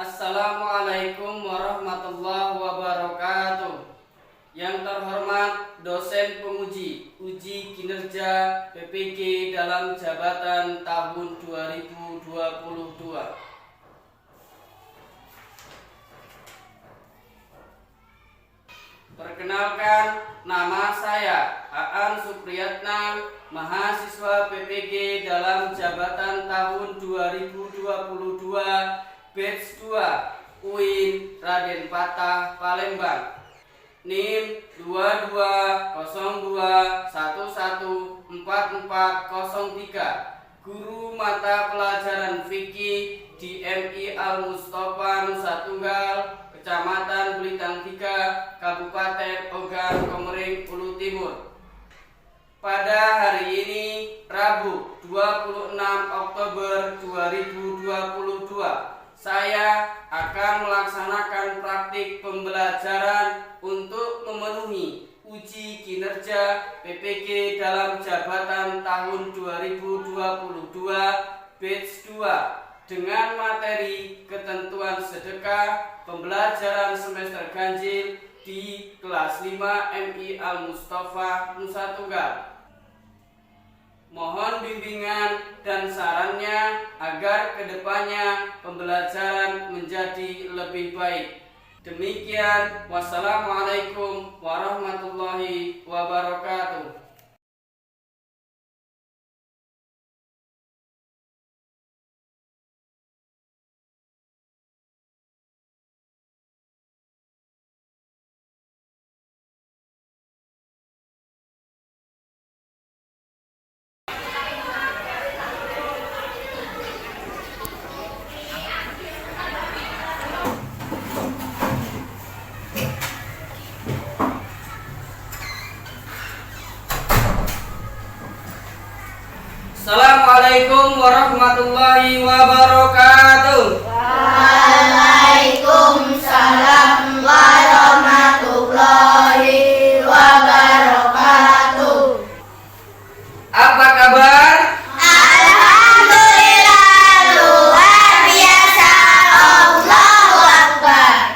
Assalamualaikum warahmatullahi wabarakatuh. Yang terhormat dosen penguji uji kinerja PPG dalam jabatan tahun 2022. Perkenalkan, nama saya Aan Supriyatna, mahasiswa PPG dalam jabatan tahun 2022 Batch 2 UIN Raden Patah Palembang. NIM 2202114403. Guru mata pelajaran fikih di MI Al Mustafa Nusa Tunggal, Kecamatan Belitang 3, Kabupaten Ogan Komering Ulu Timur. Pada hari ini, Rabu 26 Oktober 2022, saya akan melaksanakan praktik pembelajaran untuk memenuhi uji kinerja PPG dalam jabatan tahun 2022 Batch 2 dengan materi ketentuan sedekah pembelajaran semester ganjil di kelas 5 MI Al Mustafa Nusa Tunggal. Mohon bimbingan dan sarannya agar kedepannya pembelajaran menjadi lebih baik. Demikian, wassalamualaikum warahmatullahi wabarakatuh. Assalamualaikum warahmatullahi wabarakatuh. Waalaikumsalam warahmatullahi wabarakatuh. Apa kabar? Alhamdulillah, luar biasa. Allahu Akbar.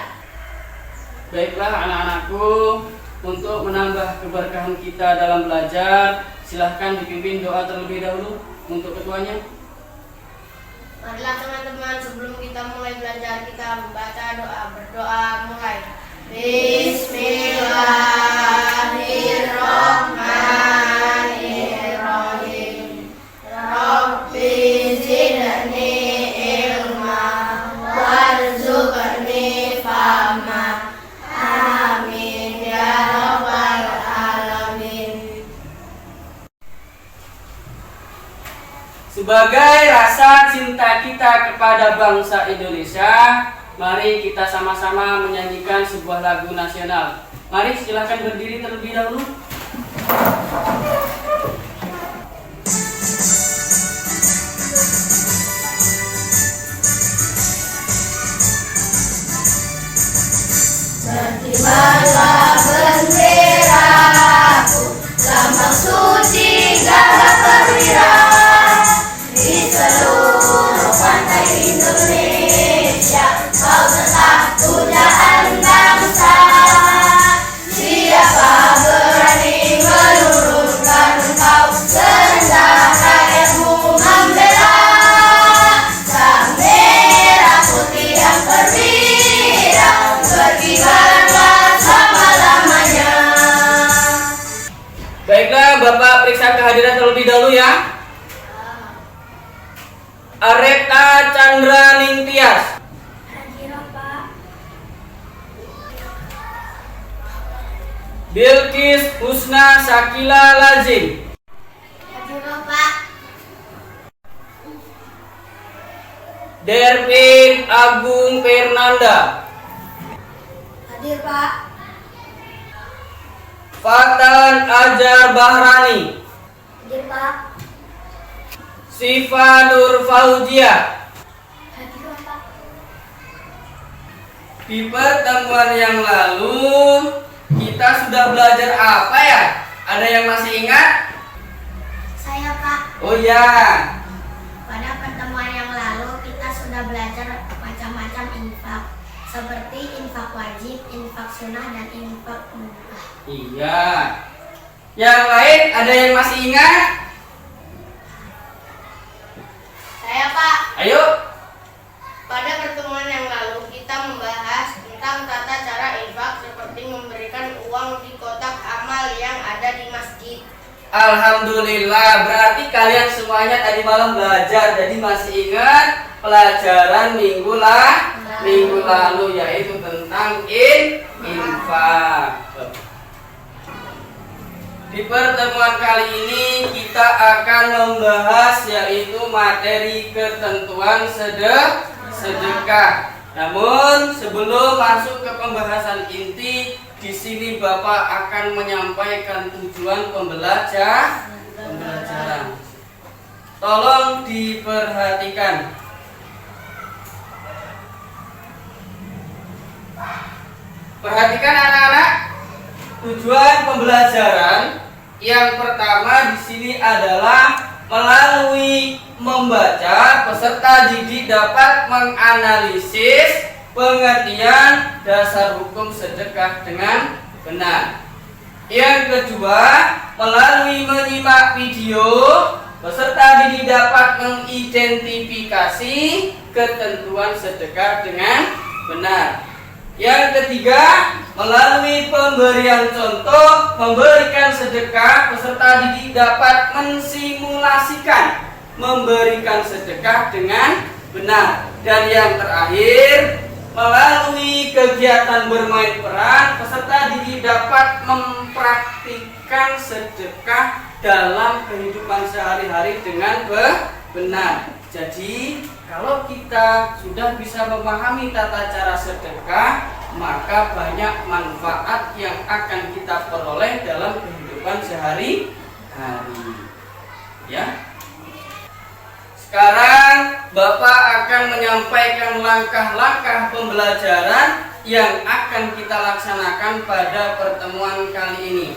Baiklah anak-anakku, untuk menambah keberkahan kita dalam belajar, silahkan dipimpin doa terlebih dahulu untuk ketuanya. Marilah teman-teman, sebelum kita mulai belajar, kita membaca doa. Berdoa mulai. Bismillahirrahmanirrahim. Rabbi zidni ilma warzuqni fahma. Amin ya rabbal alamin. Sebagai rasa cinta kita kepada bangsa Indonesia, mari kita sama-sama menyanyikan sebuah lagu nasional. Mari silahkan berdiri terlebih dahulu. Berkibarlah benderaku, lambang suci gagah perwira di seluruh pantai Indonesia. Kau tetap pujaan bangsa. Siapa berani menurunkan engkau, serendah rakyatmu membela. Sang merah putih yang perwira, berkibarlah selama-lamanya. Baiklah, Bapak periksa kehadiran terlebih dahulu ya. Areta Chandra Ningtyas. Hadir, Pak. Bilqis Husna Sakila Lazim. Hadir, Pak. Dervin Agung Fernanda. Hadir, Pak. Fatan Ajar Bahrani. Hadir, Pak. Sifa Nur Fauzia. Hadir, Pak. Di pertemuan yang lalu kita sudah belajar apa ya? Ada yang masih ingat? Saya, Pak. Oh ya, Pada pertemuan yang lalu kita sudah belajar belajar macam-macam infak, seperti infak wajib, infak sunnah, dan infak mubah. Iya. Yang lain ada yang masih ingat? Saya, Pak. Ayo. Pada pertemuan yang lalu kita membahas tentang tata cara infak seperti memberikan uang di kotak amal yang ada di masjid. Alhamdulillah, berarti kalian semuanya tadi malam belajar, jadi masih ingat pelajaran minggu lalu, yaitu tentang infak. Di pertemuan kali ini kita akan membahas yaitu materi ketentuan sedekah. Namun sebelum masuk ke pembahasan inti, di sini Bapak akan menyampaikan tujuan pembelajaran. Tolong diperhatikan. Perhatikan anak-anak, tujuan pembelajaran yang pertama di sini adalah melalui membaca, peserta didik dapat menganalisis pengertian dasar hukum sedekah dengan benar. Yang kedua, melalui menyimak video, peserta didik dapat mengidentifikasi ketentuan sedekah dengan benar. Yang ketiga, melalui pemberian contoh memberikan sedekah, peserta didik dapat mensimulasikan memberikan sedekah dengan benar. Dan yang terakhir, melalui kegiatan bermain peran, peserta didik dapat mempraktikkan sedekah dalam kehidupan sehari-hari dengan benar. Jadi, kalau kita sudah bisa memahami tata cara sedekah, maka banyak manfaat yang akan kita peroleh dalam kehidupan sehari-hari. Ya. Sekarang Bapak akan menyampaikan langkah-langkah pembelajaran yang akan kita laksanakan pada pertemuan kali ini.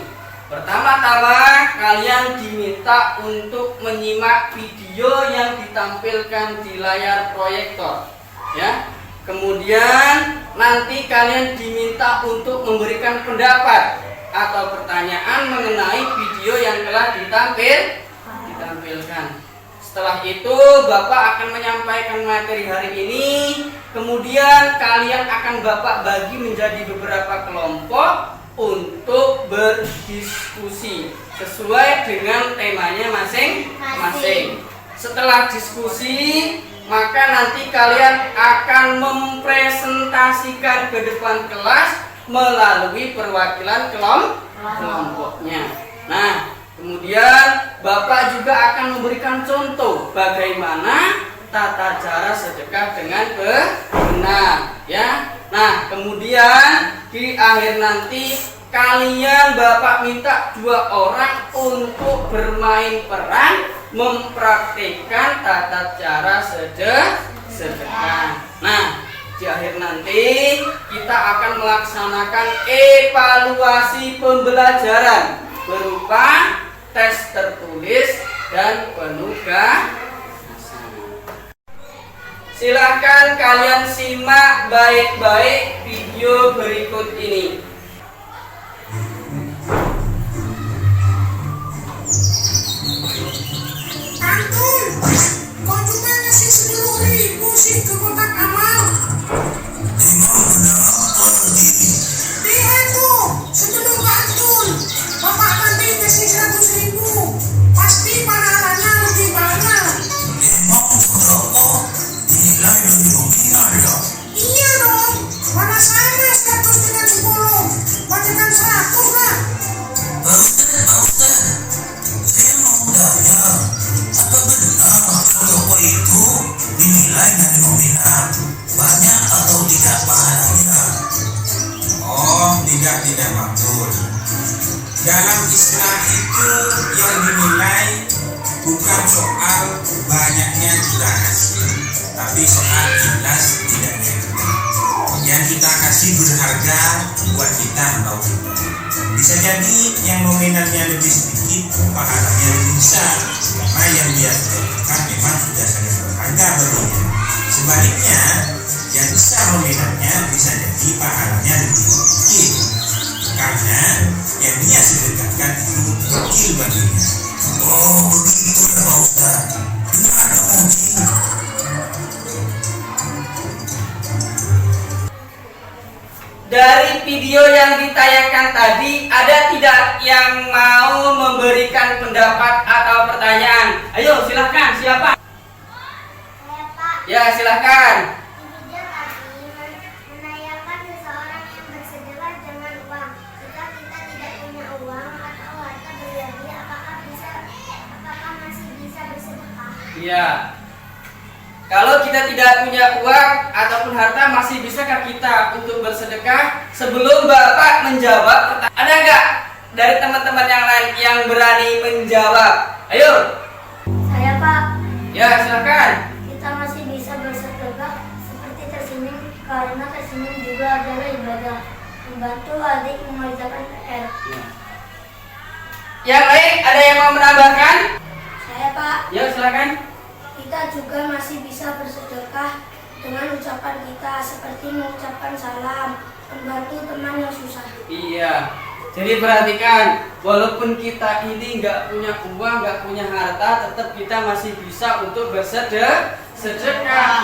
Pertama-tama, kalian diminta untuk menyimak video yang ditampilkan di layar proyektor, ya. Kemudian nanti kalian diminta untuk memberikan pendapat atau pertanyaan mengenai video yang telah ditampilkan. Setelah itu Bapak akan menyampaikan materi hari ini. Kemudian kalian akan Bapak bagi menjadi beberapa kelompok untuk berdiskusi sesuai dengan temanya masing-masing. Setelah diskusi, maka nanti kalian akan mempresentasikan ke depan kelas melalui perwakilan kelompoknya. Nah, kemudian Bapak juga akan memberikan contoh bagaimana tata cara sedekah dengan benar, ya. Nah, kemudian di akhir nanti kalian Bapak minta 2 orang untuk bermain peran mempraktikkan tata cara sedekah. Nah, di akhir nanti kita akan melaksanakan evaluasi pembelajaran berupa tes tertulis dan penugasan. Silahkan kalian simak baik-baik video berikut ini. Antum, kok cuma ngasih 10.000 sih ke kotak amal? Emang berapa ini? Lihat tuh, sebelum Antum, Bapak nanti kasih 100.000. Pasti pahalanya lebih banyak. Emang berapa? Nilai lebih dominan ya? Iya dong, mana sama 100 dengan 10. Bacakan 100 lah. Pak Ustaz, saya mau tanya, apa benar kalau itu dinilai dari nominal banyak atau tidak pahalanya? Oh, tidak betul. Dalam istilah itu yang dinilai bukan soal banyaknya kita kasih, tapi soal ikhlas tidaknya. Yang kita kasih berharga buat kita atau tidak. Bisa jadi yang nominalnya lebih sedikit, pahalanya lebih besar. Karena yang dia sedekahkan memang sudah sangat berharga baginya. Sebab Sebaliknya, yang besar nominalnya bisa jadi pahalanya lebih sedikit, karena yang dia sedekahkan itu kecil baginya. Oh begitu ya Pak Ustaz. Benar mungkin. Dari video yang ditayangkan tadi, ada tidak yang mau memberikan pendapat atau pertanyaan? Ayo silahkan, siapa? Saya Pak, Ya silahkan. di video tadi menayangkan seseorang yang bersedekah dengan uang. Jika kita tidak punya uang atau harta berlebih, apakah masih bisa bersedekah? Iya. Kalau kita tidak punya uang ataupun harta, masih bisakah kita untuk bersedekah? Sebelum Bapak menjawab, ada nggak dari teman-teman yang lain yang berani menjawab? Ayo. Saya Pak, Ya silakan. kita masih bisa bersedekah seperti tersenyum, karena tersenyum juga adalah ibadah. Membantu adik mengerjakan PR. Yang lain ada yang mau menambahkan? Saya Pak, Ya silakan. kita juga masih bisa bersedekah dengan ucapan kita, seperti mengucapkan salam, membantu teman yang susah. Iya. Jadi perhatikan, walaupun kita ini nggak punya uang, nggak punya harta, tetap kita masih bisa untuk bersedekah.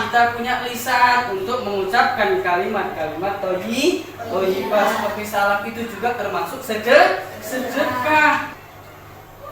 Kita punya lisan untuk mengucapkan kalimat-kalimat thayyibah seperti salam, itu juga termasuk sedekah.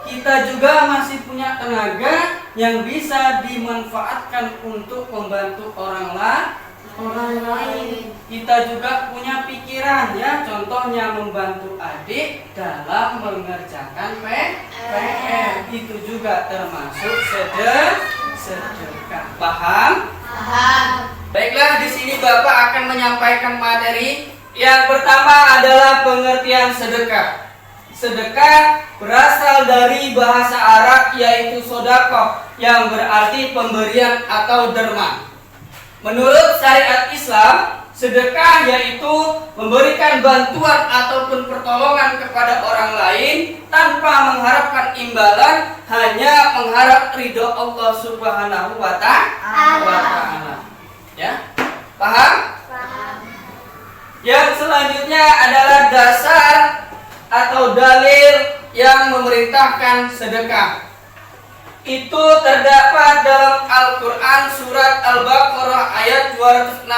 Kita juga masih punya tenaga yang bisa dimanfaatkan untuk membantu orang lain. Kita juga punya pikiran, ya, contohnya membantu adik dalam mengerjakan PR. Itu juga termasuk sedekah. Paham? Paham. Baiklah, di sini Bapak akan menyampaikan materi. Yang pertama adalah pengertian sedekah. Sedekah berasal dari bahasa Arab yaitu sodakoh, yang berarti pemberian atau derma. Menurut syariat Islam, sedekah yaitu memberikan bantuan ataupun pertolongan kepada orang lain tanpa mengharapkan imbalan, hanya mengharap ridho Allah Subhanahu wa Ta'ala. Ya, paham? Paham. Yang selanjutnya adalah dasar atau dalil yang memerintahkan sedekah. Itu terdapat dalam Al-Quran surat Al-Baqarah ayat 264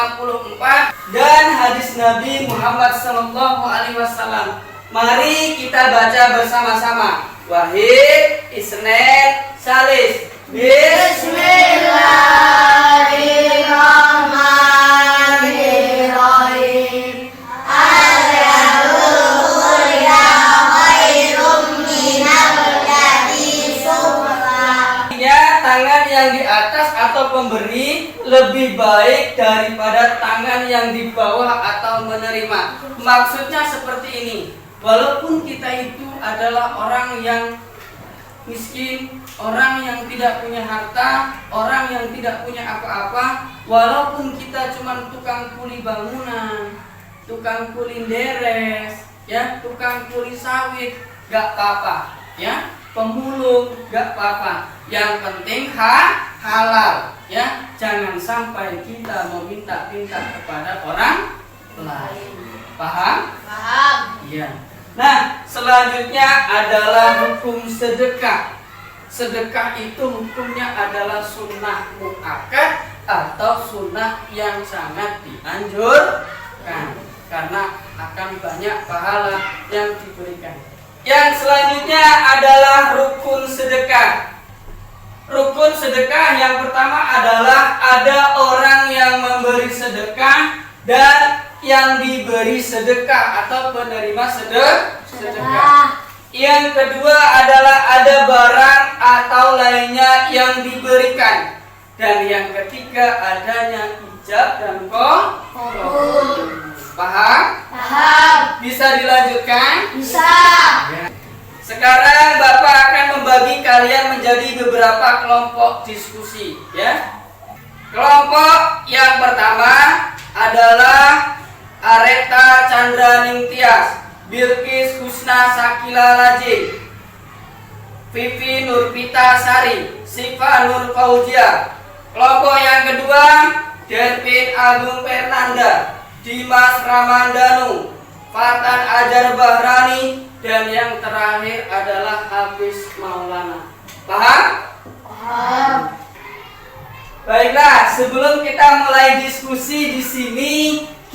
dan hadis Nabi Muhammad SAW. Mari kita baca bersama-sama. Wahid, Isnen, Salis. Bismillahirrahmanirrahim. Tangan yang di atas atau pemberi lebih baik daripada tangan yang di bawah atau menerima. Maksudnya seperti ini. Walaupun kita itu adalah orang yang miskin, orang yang tidak punya harta, orang yang tidak punya apa-apa, walaupun kita cuma tukang kuli bangunan, tukang kuli deres, ya, tukang kuli sawit, gak apa-apa, ya. Pemulung gak apa-apa, yang penting halal, ya. Jangan sampai kita meminta-minta kepada orang lain. Paham? Paham. Iya. Nah, selanjutnya adalah hukum sedekah. Sedekah itu hukumnya adalah sunnah muakkad atau sunnah yang sangat dianjurkan, karena akan banyak pahala yang diberikan. Yang selanjutnya adalah rukun sedekah. Rukun sedekah yang pertama adalah ada orang yang memberi sedekah dan yang diberi sedekah atau penerima sedekah. Yang kedua adalah ada barang atau lainnya yang diberikan. Dan yang ketiga adanya ijab dan qabul. Paham? Paham. Bisa dilanjutkan? Bisa. Ya. Sekarang Bapak akan membagi kalian menjadi beberapa kelompok diskusi, ya. Kelompok yang pertama adalah Areta Chandra Ningtyas, Bilqis Husna Sakila Laji, Vivi Nurpita Sari, Siva Nur Fauzia. Kelompok yang kedua Derpin Agung Fernanda, Dimas Ramandanu, Fatan Ajar Bahrani, dan yang terakhir adalah Hafiz Maulana. Paham? Paham. Baiklah, sebelum kita mulai diskusi di sini,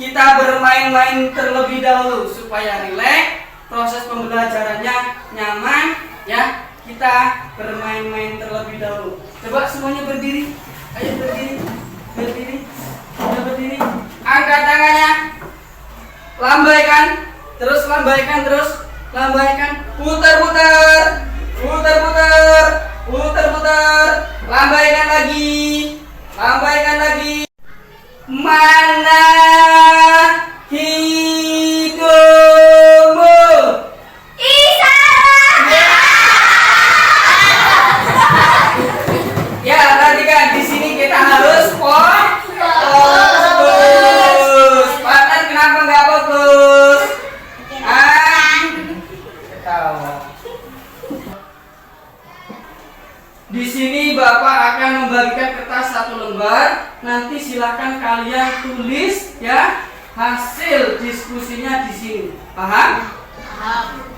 kita bermain-main terlebih dahulu supaya rileks, proses pembelajarannya nyaman, ya. Kita bermain-main terlebih dahulu. Coba semuanya berdiri. Ayo berdiri. Berdiri. Sudah berdiri. Angkat tangannya. Lambaikan. Terus lambaikan, terus lambaikan. Putar-putar. Putar-putar. Putar-putar. Lambaikan lagi. Lambaikan lagi. Mana hidungmu? Ya, perhatikan di sini kita harus fokus. Fatan kenapa nggak fokus? Ketawa. Di sini Bapak akan membagikan kertas 1 lembar. Nanti silakan kalian tulis ya hasil diskusinya di sini. Paham? Paham.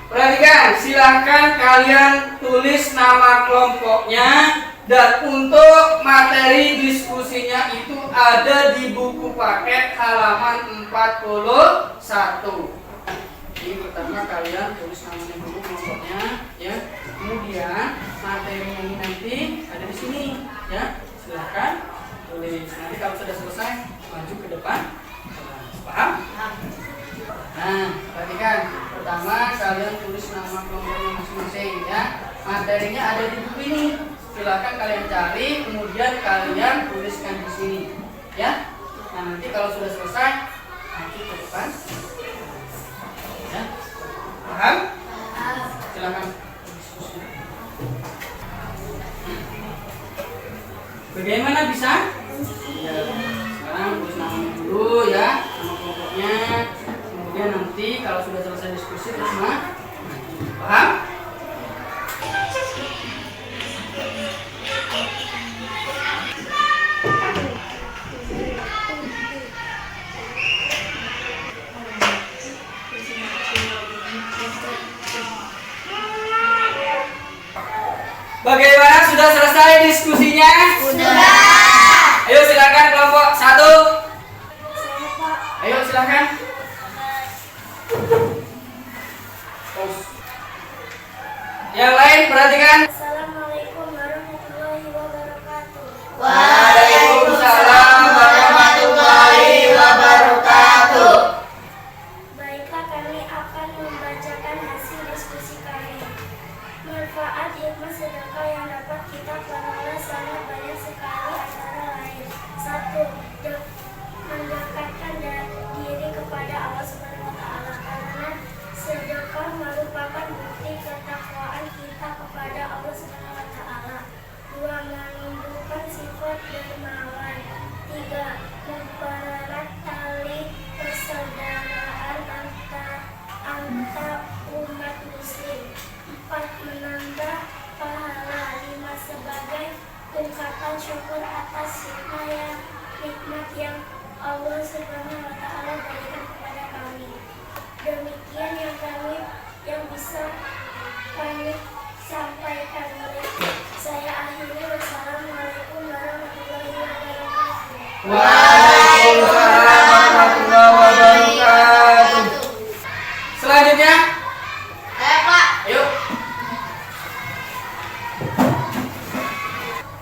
Perhatikan, silahkan kalian tulis nama kelompoknya. Dan untuk materi diskusinya itu ada di buku paket halaman 41. Ini pertama kalian tulis namanya dulu kelompoknya, ya. Kemudian materinya ini nanti ada di sini, ya. Silahkan tulis. Nanti kalau sudah selesai maju ke depan. Paham? Nah, perhatikan. Pertama kalian tulis nama kelompoknya masing-masing, ya. Materinya ada di buku ini. Silakan kalian cari, kemudian kalian tuliskan di sini, ya. Nah, nanti kalau sudah selesai, maju ke depan, ya. Paham? Silakan diskusi. Bagaimana bisa? Ya, sekarang tulis namanya dulu, ya, nama kelompoknya. Kemudian nanti kalau sudah selesai diskusi, terus maju. Paham? Bagaimana, sudah selesai diskusinya? Sudah. Ayo silakan kelompok 1. Saya Pak. Ayo silakan. Yang lain perhatikan. Assalamualaikum warahmatullahi wabarakatuh. Waalaikumsalam warahmatullahi wabarakatuh. Baiklah, kami akan membacakan hasil diskusi kami. Manfaat hikmah sedekah yang dapat kita peroleh sangat banyak sekali, antara lain: 1. Mendekatkan diri kepada Allah Subhanahu wa Ta'ala, karena sedekah merupakan bukti ketakwaan kita kepada Allah Subhanahu wa Ta'ala. 2. Menumbuhkan sifat dermawan. 3. Mempererat tali persaudaraan antar umat muslim. 4. Menambah pahala. 5. Sebagai ungkapan syukur atas nikmat yang Allah Subhanahu wa Ta'ala berikan kepada kami. Demikian yang bisa kami sampaikan. Saya akhiri. Wassalamualaikum warahmatullahi wabarakatuh. Waalaikumsalam warahmatullahi wabarakatuh. Selanjutnya, Pak. ayo.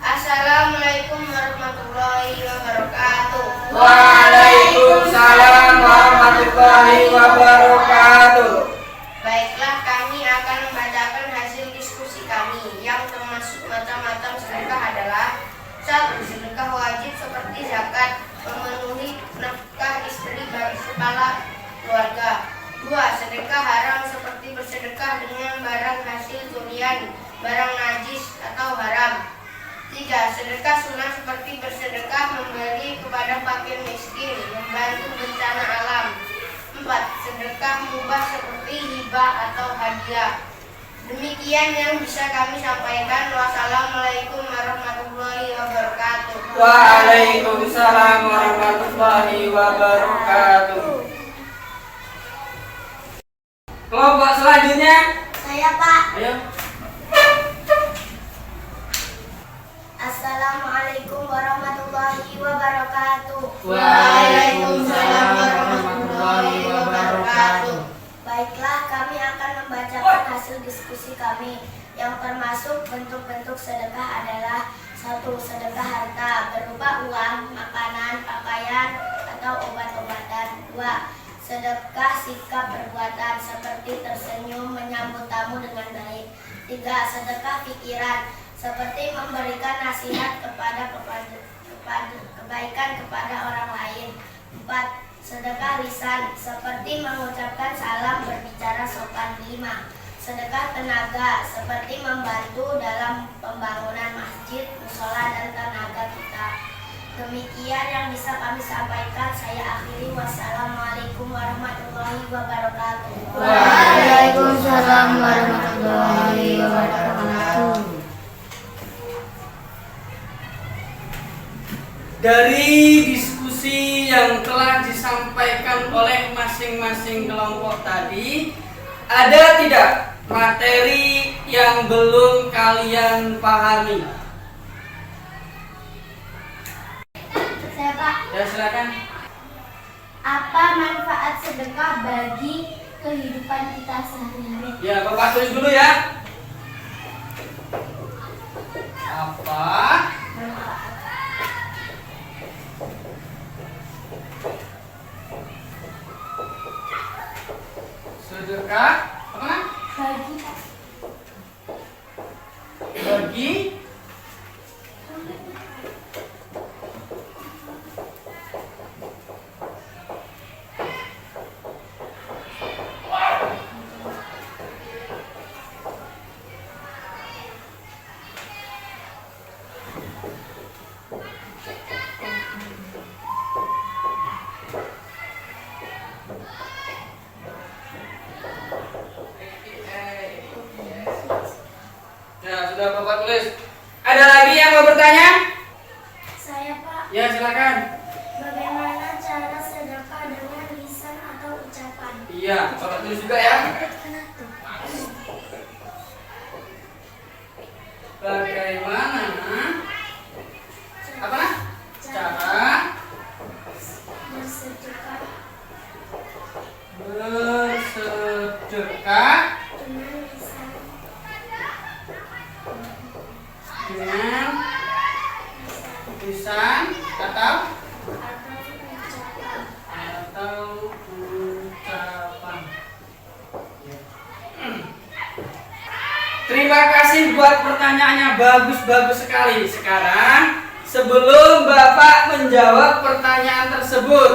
Assalamualaikum warahmatullahi wabarakatuh. Waalaikumsalam warahmatullahi wabarakatuh. Baiklah, kami akan membacakan hasil diskusi kami yang termasuk macam-macam sedekah adalah: 1. Sedekah wajib seperti zakat, memenuhi nafkah istri bagi kepala keluarga. 2. Sedekah haram seperti bersedekah dengan barang hasil curian, barang najis atau haram. 3. Sedekah sunnah seperti bersedekah memberi kepada fakir miskin, membantu bencana alam. 4. Sedekah mubah seperti hibah atau hadiah. Demikian yang bisa kami sampaikan. Wassalamualaikum warahmatullahi wabarakatuh. Waalaikumsalam warahmatullahi wabarakatuh. Kelompok selanjutnya. Saya Pak. Ayo. Assalamualaikum warahmatullahi wabarakatuh. Waalaikumsalam warahmatullahi wabarakatuh. Baiklah, kami akan membacakan hasil diskusi kami. Yang termasuk bentuk-bentuk sedekah adalah: 1. Sedekah harta berupa uang, makanan, pakaian, atau obat-obatan. 2. Sedekah sikap perbuatan seperti tersenyum, menyambut tamu dengan baik. 3. Sedekah pikiran seperti memberikan nasihat kepada kebaikan kepada orang lain. 4. Sedekah lisan seperti mengucapkan salam, berbicara sopan. 5. Sedekah tenaga seperti membantu dalam pembangunan masjid, musola, dan tenaga kita. Demikian yang bisa kami sampaikan. Saya akhiri. Wassalamualaikum warahmatullahi wabarakatuh. Waalaikumsalam warahmatullahi wabarakatuh. Dari diskusi yang telah disampaikan oleh masing-masing kelompok tadi, ada tidak materi yang belum kalian pahami? Saya Pak. Ya, silakan. Apa manfaat sedekah bagi kehidupan kita sehari-hari? Ya, Bapak tulis dulu ya. Apa Manfaat sedekah apa? Bagi Ya, sudah Bapak tulis. Ada lagi yang mau bertanya? Saya Pak. Ya, silakan. Bagaimana cara sedekah dengan lisan atau ucapan? Iya, Bapak tulis juga ya. Bagaimana? Apa? Cara Bersedekah bersedekah dengan lisan dengan lisan atau ucapan. Ya. Terima kasih buat pertanyaannya, bagus-bagus sekali. Sekarang sebelum Bapak menjawab pertanyaan tersebut,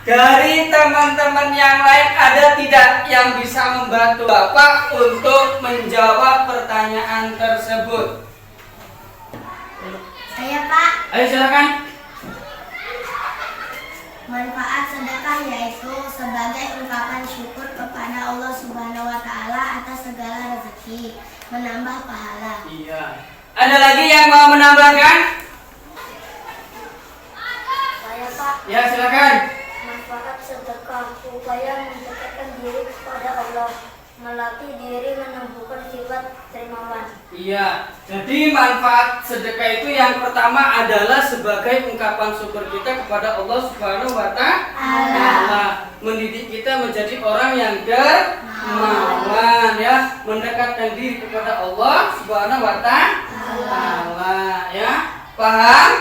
dari teman-teman yang lain ada tidak yang bisa membantu Bapak untuk menjawab pertanyaan tersebut? Saya Pak. Ayo silakan. Manfaat sedekah yaitu sebagai ungkapan syukur kepada Allah Subhanahu wa taala atas segala rezeki, menambah pahala. Iya. Ada lagi yang mau menambahkan? Saya Pak. Ya, silakan. Manfaat sedekah upaya mendekatkan diri kepada Allah, melatih diri menumbuhkan sifat dermawan. Iya. Jadi manfaat sedekah itu yang pertama adalah sebagai ungkapan syukur kita kepada Allah Subhanahu wa taala. Mendidik kita menjadi orang yang dermawan ya, mendekatkan diri kepada Allah Subhanahu wa taala ya. Paham?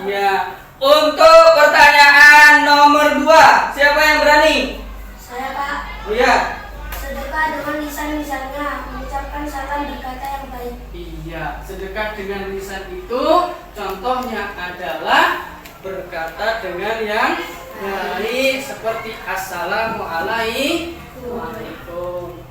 Iya. Untuk pertanyaan nomor 2, siapa yang berani? Saya Pak. Oh ya. Sedekah dengan lisan-lisannya, mengucapkan salam, berkata yang baik. Iya, sedekah dengan lisan itu contohnya adalah berkata dengan yang baik seperti Assalamualaikum.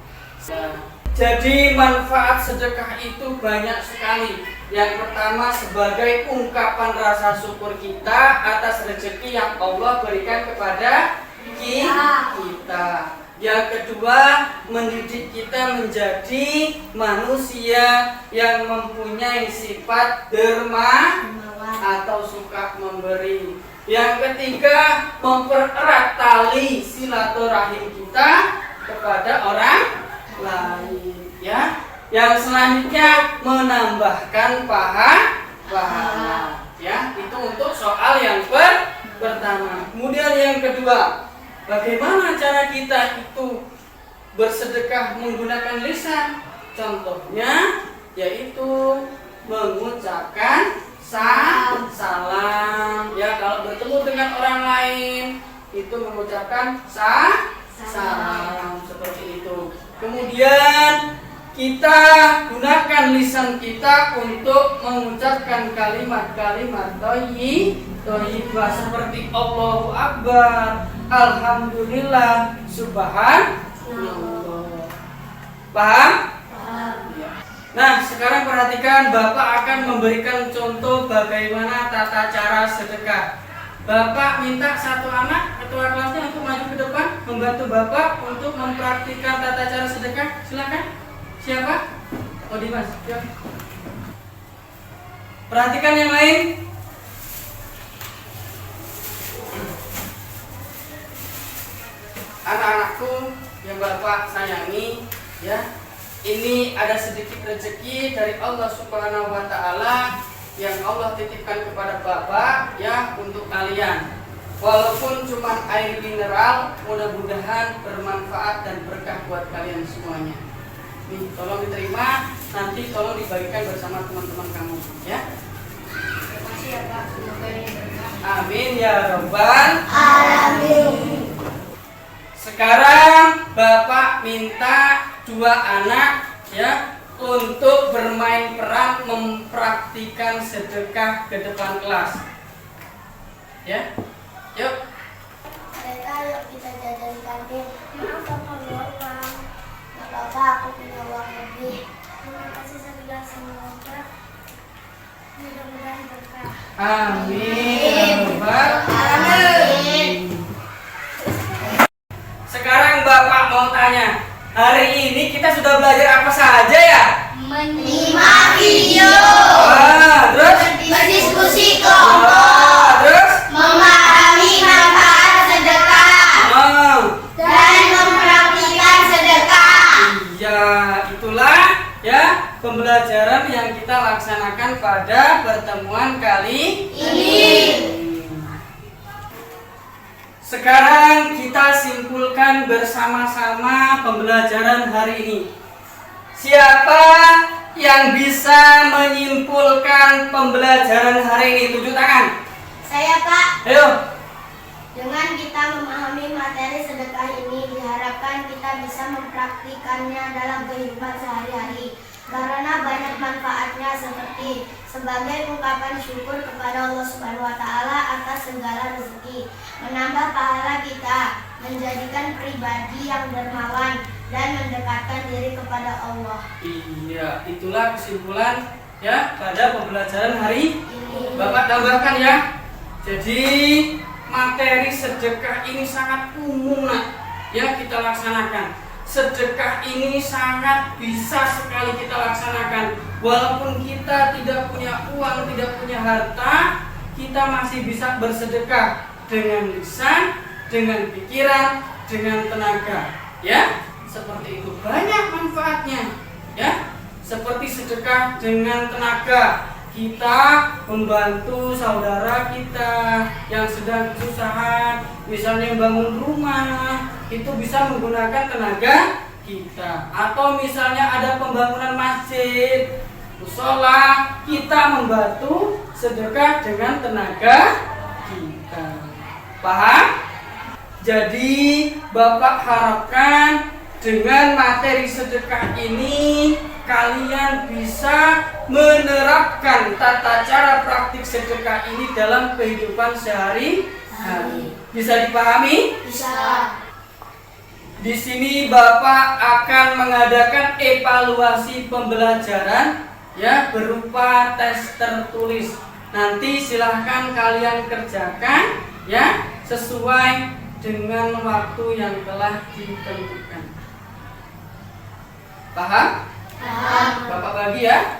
Jadi manfaat sedekah itu banyak sekali. Yang pertama sebagai ungkapan rasa syukur kita atas rezeki yang Allah berikan kepada kita. Yang kedua, mendidik kita menjadi manusia yang mempunyai sifat dermawan atau suka memberi. Yang ketiga, mempererat tali silaturahim kita kepada orang lain, ya. Yang selanjutnya, menambahkan pahala, ya. Itu untuk soal yang pertama. Kemudian yang kedua, bagaimana cara kita itu bersedekah menggunakan lisan? Contohnya yaitu mengucapkan salam. Ya, kalau bertemu dengan orang lain itu mengucapkan salam seperti itu. Kemudian kita gunakan lisan kita untuk mengucapkan kalimat-kalimat thayyibah seperti Allahu Akbar, Alhamdulillah, Subhanallah. Paham? Nah, sekarang perhatikan, Bapak akan memberikan contoh bagaimana tata cara sedekah. Bapak minta satu anak ketua kelasnya untuk maju ke depan membantu Bapak untuk mempraktikkan tata cara sedekah. Silakan. Siapa? Oh, Dimas. Siap. Perhatikan yang lain. Anak-anakku yang Bapak sayangi, ya. Ini ada sedikit rezeki dari Allah Subhanahu wa taala yang Allah titipkan kepada Bapak, ya, untuk kalian. Walaupun cuma air mineral, mudah-mudahan bermanfaat dan berkah buat kalian semuanya. Nih, tolong diterima, nanti tolong dibagikan bersama teman-teman kamu, ya. Terima kasih ya Pak, semoga ini berkah. Amin ya rabbal Alamin. Sekarang Bapak minta 2 anak, ya, untuk bermain peran mempraktikkan sedekah ke depan kelas. Ya. Yuk. Mereka yuk kita jajan di kantin. Maaf Bapak, bawa uang. Gak apa-apa, aku punya uang lebih. Terima kasih sudah semoga mudah-mudahan berkah. Amin. Amin. Sekarang Bapak mau tanya, hari ini kita sudah belajar apa saja ya? Menyimak video, Terus? berdiskusi kelompok, Terus? memahami manfaat sedekah, dan mempraktikkan sedekah. Iya, itulah, ya, pembelajaran yang kita laksanakan pada pertemuan kali Ini Sekarang kita simpulkan bersama-sama pembelajaran hari ini. Siapa yang bisa menyimpulkan pembelajaran hari ini? Tunjuk tangan. saya Pak. Ayo. Dengan kita memahami materi sedekah ini, diharapkan kita bisa mempraktikannya dalam kehidupan sehari-hari. Karena banyak manfaatnya seperti sebagai ungkapan syukur kepada Allah Subhanahu wa taala atas segala rezeki, menambah pahala kita, menjadikan pribadi yang dermawan dan mendekatkan diri kepada Allah. Iya, itulah kesimpulan, ya, pada pembelajaran hari Ini Bapak tambahkan, ya. Jadi materi sedekah ini sangat umum, nak, ya, kita laksanakan. Sedekah ini sangat bisa sekali kita laksanakan. Walaupun kita tidak punya uang, tidak punya harta, kita masih bisa bersedekah dengan lisan, dengan pikiran, dengan tenaga, ya. Seperti itu, banyak manfaatnya, ya. Seperti sedekah dengan tenaga, kita membantu saudara kita yang sedang kesusahan, misalnya bangun rumah, itu bisa menggunakan tenaga kita. Atau misalnya ada pembangunan masjid, mushola, kita membantu sedekah dengan tenaga kita. Paham? Jadi Bapak harapkan dengan materi sedekah ini kalian bisa menerapkan tata cara praktik sedekah ini dalam kehidupan sehari-hari. Bisa dipahami? bisa. Di sini Bapak akan mengadakan evaluasi pembelajaran, ya, berupa tes tertulis. Nanti silahkan kalian kerjakan, ya, sesuai dengan waktu yang telah ditentukan. Paham? Paham. Bapak bagi ya.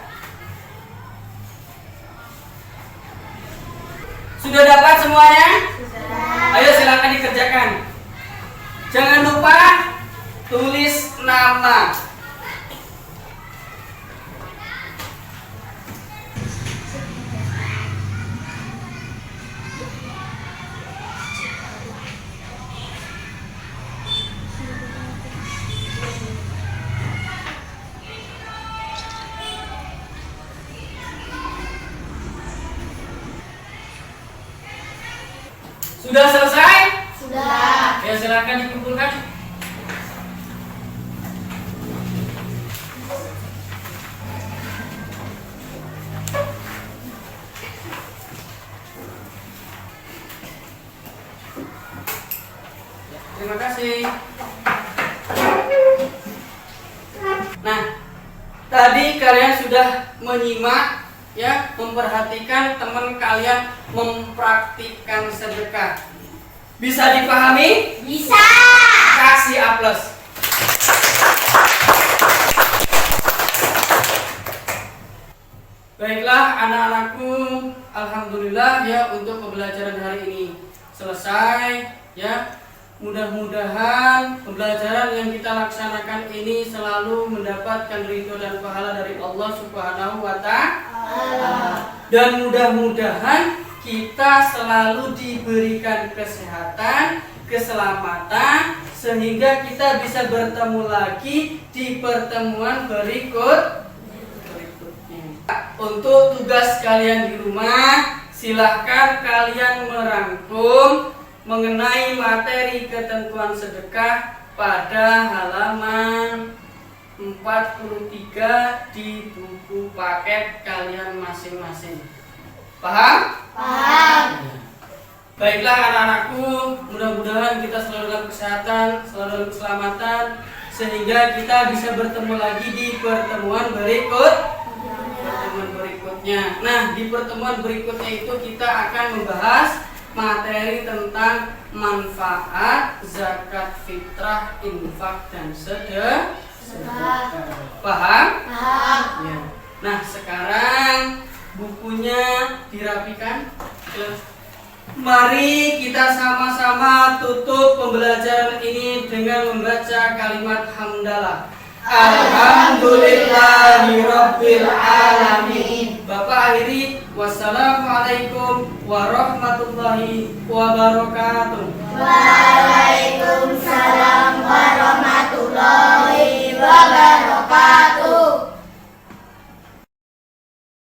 Sudah dapat semuanya? Sudah. Ayo silakan dikerjakan. Jangan lupa tulis nama. Sudah selesai? Sudah. Ya silakan dikumpulkan. Terima kasih. Nah, tadi kalian sudah menyimak ya, memperhatikan teman kalian mempraktikkan sedekah. Bisa dipahami? Bisa. Kasih A+. Baiklah anak-anakku, alhamdulillah ya untuk pembelajaran hari ini selesai ya. Mudah-mudahan pembelajaran yang kita laksanakan ini selalu mendapatkan ridho dan pahala dari Allah Subhanahu wa Ta'ala. Dan mudah-mudahan kita selalu diberikan kesehatan, keselamatan, sehingga kita bisa bertemu lagi di pertemuan berikutnya. Untuk tugas kalian di rumah, silahkan kalian merangkum mengenai materi ketentuan sedekah pada halaman 43 di buku paket kalian masing-masing. Paham? Paham. Baiklah anak-anakku, mudah-mudahan kita selalu dalam kesehatan, selalu dalam keselamatan, sehingga kita bisa bertemu lagi di pertemuan berikutnya. Nah, di pertemuan berikutnya itu kita akan membahas materi tentang manfaat zakat fitrah, infak dan sedekah. Paham? Paham. Ya. Nah, sekarang bukunya dirapikan. Mari kita sama-sama tutup pembelajaran ini dengan membaca kalimat hamdalah. Alhamdulillahirabbil alamin. Bapak akhiri, wassalamualaikum warahmatullahi wabarakatuh. Waalaikumsalam warahmatullahi wabarakatuh.